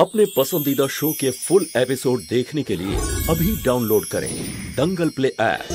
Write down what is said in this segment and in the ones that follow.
अपने पसंदीदा शो के फुल एपिसोड देखने के लिए अभी डाउनलोड करें दंगल प्ले ऐप।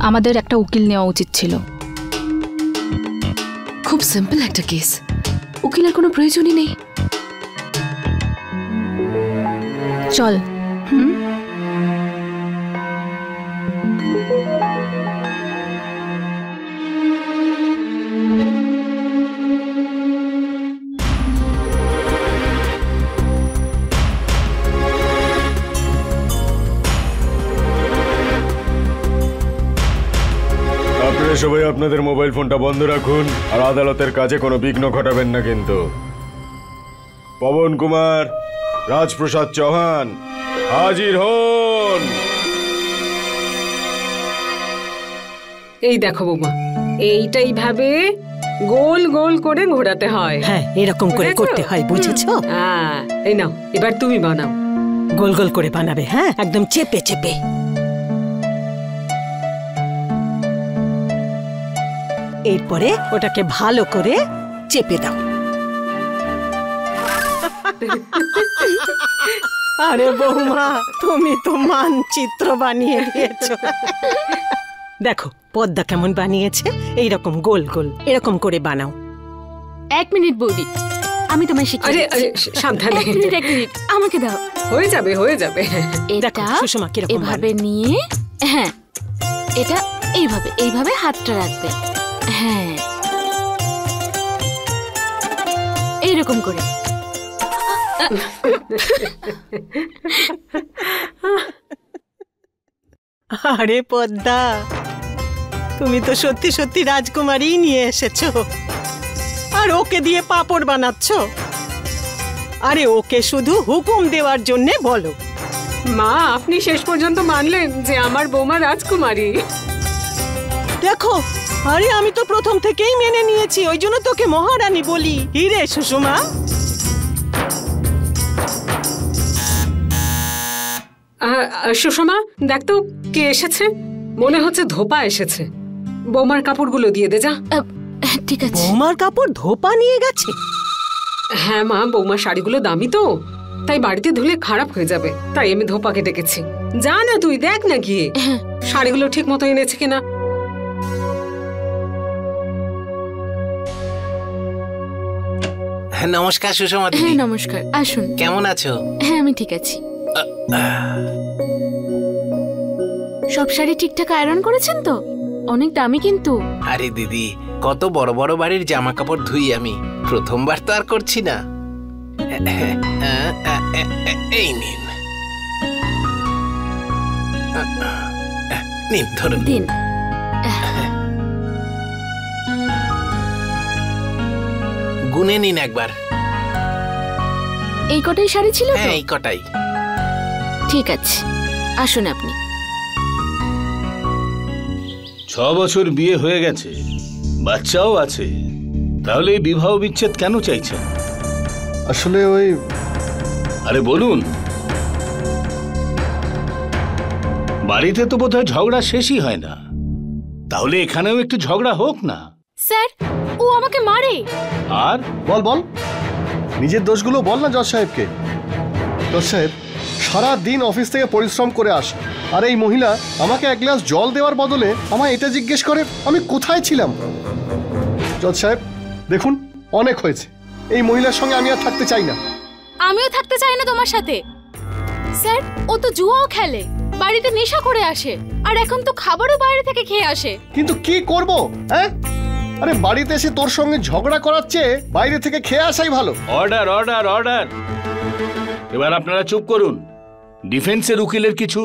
আমাদের একটা উকিল নেওয়া উচিত ছিল। খুব সিম্পল একটা কেস, উকিলের কোনো প্রয়োজনই নেই। চল। সবাই আপনাদের মোবাইল ফোনটা বন্ধ রাখুন আর আদালতের কাজে কোনো বিঘ্ন ঘটাবেন না কিন্তু। পবন কুমার, রাজপ্রসাদ চৌহান হাজির হন। এই দেখো বৌমা, এইটাই ভাবে গোল গোল করে ঘোরাতে হয়। হ্যাঁ, এরকম করে করতে হয়, বুঝেছো? হ্যাঁ, এই নাও, এবার তুমি বানাও। গোল গোল করে বানাবে, হ্যাঁ, একদম চেপে চেপে। এরপরে ওটাকে ভালো করে চেপে দাও। আরে বৌমা, তুমি তো মানচিত্র বানিয়ে দিয়েছো। দেখো পদ্মা কেমন বানিয়েছে, এইরকম গোল গোল এরকম করে বানাও। এক মিনিট বৌদি, আমি তোমায় শিখিয়ে দিচ্ছি। আরে সাবধানে, এক মিনিট আমাকে দাও। হয়ে যাবে হয়ে যাবে। এটা সুষমা কিরকম এভাবে নিয়ে, হ্যাঁ এটা এইভাবে এইভাবে হাতটা রাখবে, হ্যাঁ এইরকম করে। আরে পদ্মা, তুমি তো সত্যি সত্যি রাজকুমারী নিয়ে এসেছো, আর ওকে দিয়ে পাপড় বানাচ্ছ। আরে ওকে শুধু হুকুম দেওয়ার জন্য বলো। মা, আপনি শেষ পর্যন্ত মানলেন যে আমার বৌমা রাজকুমারী। দেখো, আরে আমি তো প্রথম থেকেই মেনে নিয়েছি, ওই জন্য তোকে মহারানী বলি। হিরে সুষমা, সুষমা দেখ তো কে এসেছে, মনে হচ্ছে ধোপা এসেছে। বৌমার কাপড়গুলো দিয়ে দে যা। ঠিক আছে। বৌমার কাপড় ধোপা নিয়ে গেছে? হ্যাঁ মা, বৌমার শাড়িগুলো দামি তো, তাই বাড়িতে ধুলে খারাপ হয়ে যাবে, তাই আমি ধোপাকে ডেকেছি। যা না তুই দেখ না গিয়ে শাড়িগুলো ঠিক মতো এনেছে কিনা। নমস্কার সুষমা দিদি। হ্যাঁ নমস্কার, আসুন। কেমন আছো? হ্যাঁ আমি ঠিক আছি। সব শাড়ি ঠিকঠাক আয়রন করেছেন তো? অনেক দামি কিন্তু। আরে দিদি, কত বড় বড় বাড়ির জামা কাপড় ধুই আমি, প্রথমবার তো আর করছি না। এই নিন নিন, ধরুন। দিন। গুনে নিন একবার। এই কটাই শাড়ি ছিল তো? হ্যাঁ এই কটাই। ঠিক আছে, আসুন আপনি। 6 বছর বিয়ে হয়ে গেছে, বাচ্চাও আছে, তাহলে এই বিবাহ বিচ্ছেদ কেন চাইছেন? আসলে ওই, আরে বলুন। বাড়িতে তো বোধহয় ঝগড়া শেষই হয় না, তাহলে এখানেও একটু ঝগড়া হোক না। স্যার, ও আমাকে মারে। আর বল বল, নিজের দোষগুলো বল না জজ সাহেবকে। জজ সাহেব সারা দিন অফিস থেকে পরিশ্রম করে আসে, আর এই মহিলা আমাকে এক গ্লাস জল দেওয়ার বদলে আমায় এটা জিজ্ঞেস করে আমি কোথায় ছিলাম। জজ সাহেব দেখুন, অনেক হয়েছে, এই মহিলার সঙ্গে আমি আর থাকতে চাই না। আমিও থাকতে চাই না তোমার সাথে। স্যার, ও তো জুয়াও খেলে, বাড়িতে নেশা করে আসে, আর এখন তো খাবারও বাইরে থেকে খেয়ে আসে। কিন্তু কি করব? হ্যাঁ, আরে বাড়িতে এসে তোর সঙ্গে ঝগড়া করার চেয়ে বাইরে থেকে খেয়ে আসাই ভালো। Order order order. এবার আপনারা চুপ করুন। ডিফেন্সের উকিলের কিছু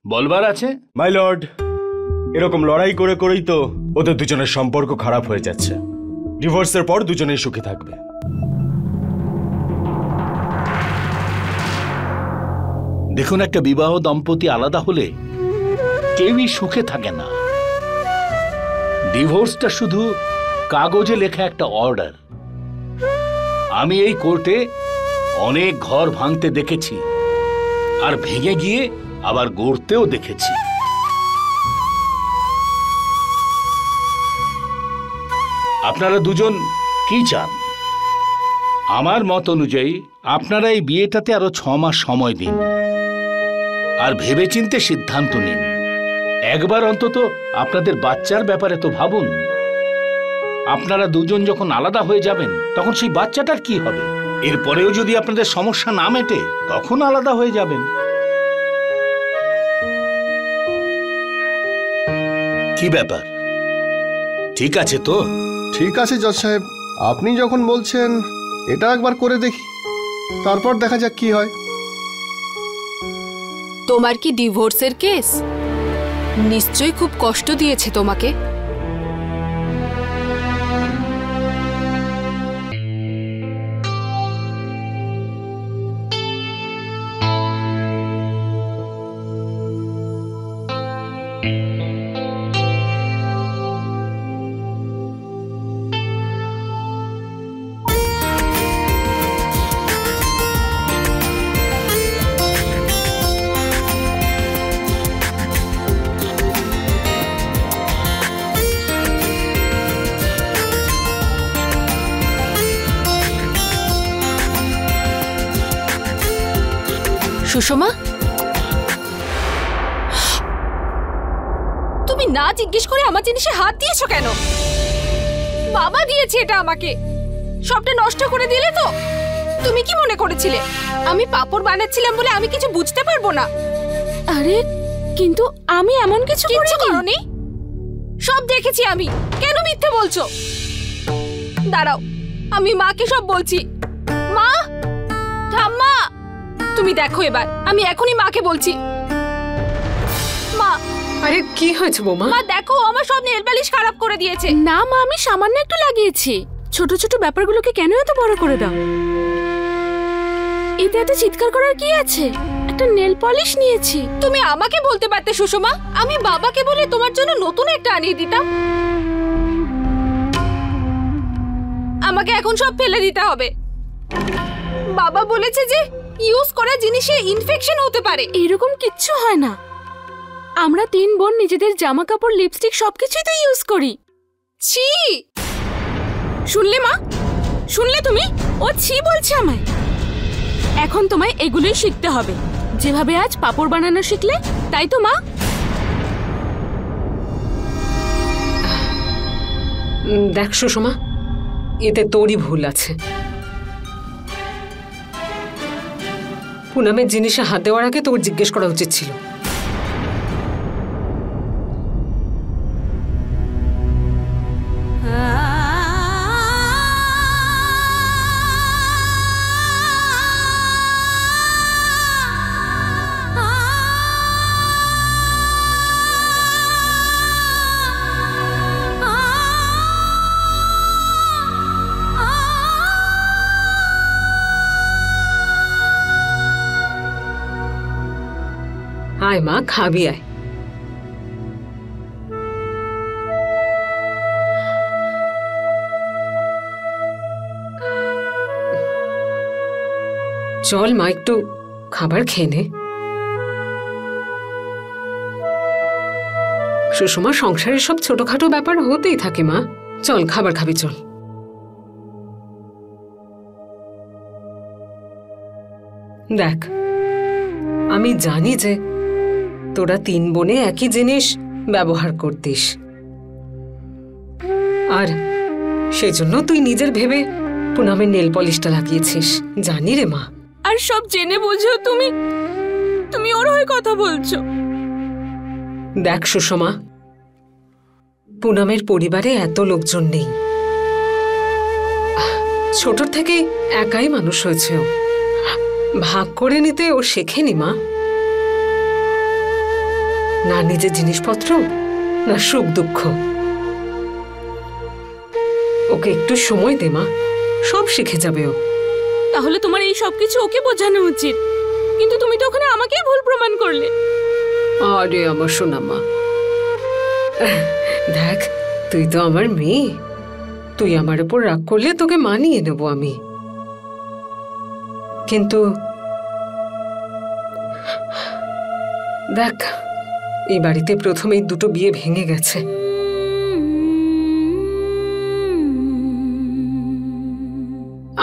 বলবার আছে? মাই লর্ড, এরকম লড়াই করে করেই তো ওদের দুজনের সম্পর্ক খারাপ হয়ে যাচ্ছে। ডিভোর্সের পর দুজনেই সুখী থাকবে। দেখুন, একটা বিবাহ দম্পতি আলাদা হলে কেউই সুখে থাকে না। ডিভোর্সটা শুধু কাগজে লেখা একটা অর্ডার। আমি এই কোর্টে অনেক ঘর ভাঙতে দেখেছি, আর ভেঙে গিয়ে আবার গড়তেও দেখেছি। আপনারা দুজন কি চান? আমার মত অনুযায়ী আপনারা এই বিয়েটাতে আরো 6 মাস সময় দিন, আর ভেবেচিন্তে সিদ্ধান্ত নিন। একবার অন্তত আপনাদের বাচ্চার ব্যাপারে তো ভাবুন। আপনারা দুজন যখন আলাদা হয়ে যাবেন তখন সেই বাচ্চাটার কি হবে? এরপরেও যদি আপনাদের সমস্যা না মেটে তখন আলাদা হয়ে যাবেন। কি ব্যাপার, ঠিক আছে তো? ঠিক আছে জজ সাহেব, আপনি যখন বলছেন এটা একবার করে দেখি, তারপর দেখা যাক কি হয়। তোমার কি ডিভোর্সের কেস? নিশ্চয়ই খুব কষ্ট দিয়েছে তোমাকে। সুষমা, তুমি না জিজ্ঞেস করে আমার জিনিসে হাত দিয়েছো কেন? বাবা দিয়েছে এটা আমাকে, সবটা নষ্ট করে দিলে তো। তুমি কি মনে করেছিলে আমি পাপড় বানাচ্ছিলাম বলে আমি কিছু বুঝতে পারবো না? আরে কিন্তু আমি এমন কিছু করিনি। সব দেখেছি আমি, কেন মিথ্যে বলছো? দাঁড়াও, আমি মাকে সব বলছি। মা, ঠাম্মা, তুমি দেখো এবার, আমি এখনই মাকে বলছি। মা। আরে কি হয়েছে বৌমা? মা দেখো, আমার সব নেল পালিশ খারাপ করে দিয়েছে। না মা, আমি সামান্য একটু লাগিয়েছি। ছোট ছোট ব্যাপারগুলোকে কেন এত বড় করে দাও? এতে এত চিৎকার করার কি আছে? একটা নেল পলিশ নিয়েছি। তুমি আমাকে বলতে পারতে সুষমা, আমি বাবাকে বলে তোমার জন্য নতুন একটা আনিয়ে দিতাম। আমাকে এখন সব ফেলে দিতে হবে। বাবা বলেছে যে ইউজ করা জিনিসে ইনফেকশন হতে পারে। এরকম কিচ্ছু হয় না। আমরা 3 বোন নিজেদের জামা কাপড়, লিপস্টিক সবকিছুই তো ইউজ করি। ছি! শুনলে মা? শুনলে তুমি? ও ছি বলছে আমায়। এখন তোমায় এগুলোই শিখতে হবে, যেভাবে আজ পাপড় বানানো শিখলে, তাই তো মা? দেখ সুষমা, এতে তোরই ভুল আছে। পুনামের জিনিসে হাত দেওয়ার আগে তোর জিজ্ঞেস করা উচিত ছিল। আয় মা, খাবি আয়। চল মা, একটু খাবার খেয়ে নে। সুষমা, সংসারের সব ছোটখাটো ব্যাপার হতেই থাকে মা। চল খাবার খাবি, চল। দেখ, আমি জানি যে তোরা 3 বোনে একই জিনিস ব্যবহার করতিস, আর সেজন্য তুই নিজের ভেবে পুনামের নেল পলিশটা লাগিয়েছিস। জানি রে মা। আর সব জেনে বুঝেও তুমি ওর হয়ে কথা বলছো। দেখ সুষমা, পুনামের পরিবারে এত লোকজন নেই। ছোট থেকে একাই মানুষ হয়েছে। ও ভাগ করে নিতে ও শেখেনি মা। না নিজের জিনিসপত্র, না সুখ দুঃখ। ওকে একটু সময় দে মা, সব শিখে যাবে ও। তাহলে তোমার এই সব কিছু ওকে বোঝানো উচিত, কিন্তু তুমি তো ওখানে আমাকেই ভুল প্রমাণ করলে। আরে আমার সোনা মা, দেখ তুই তো আমার মেয়ে, তুই আমার উপর রাগ করলে তোকে মানিয়ে নেব আমি। কিন্তু দেখ, এই বাড়িতে প্রথমেই দুটো বিয়ে ভেঙে গেছে।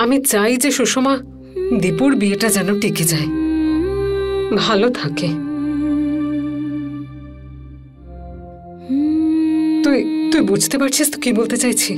আমি চাই যে সুষমা দীপুর বিয়েটা যেন টিকে যায়, ভালো থাকে। তুই তুই বুঝতে পারছিস তো কি বলতে চাইছি?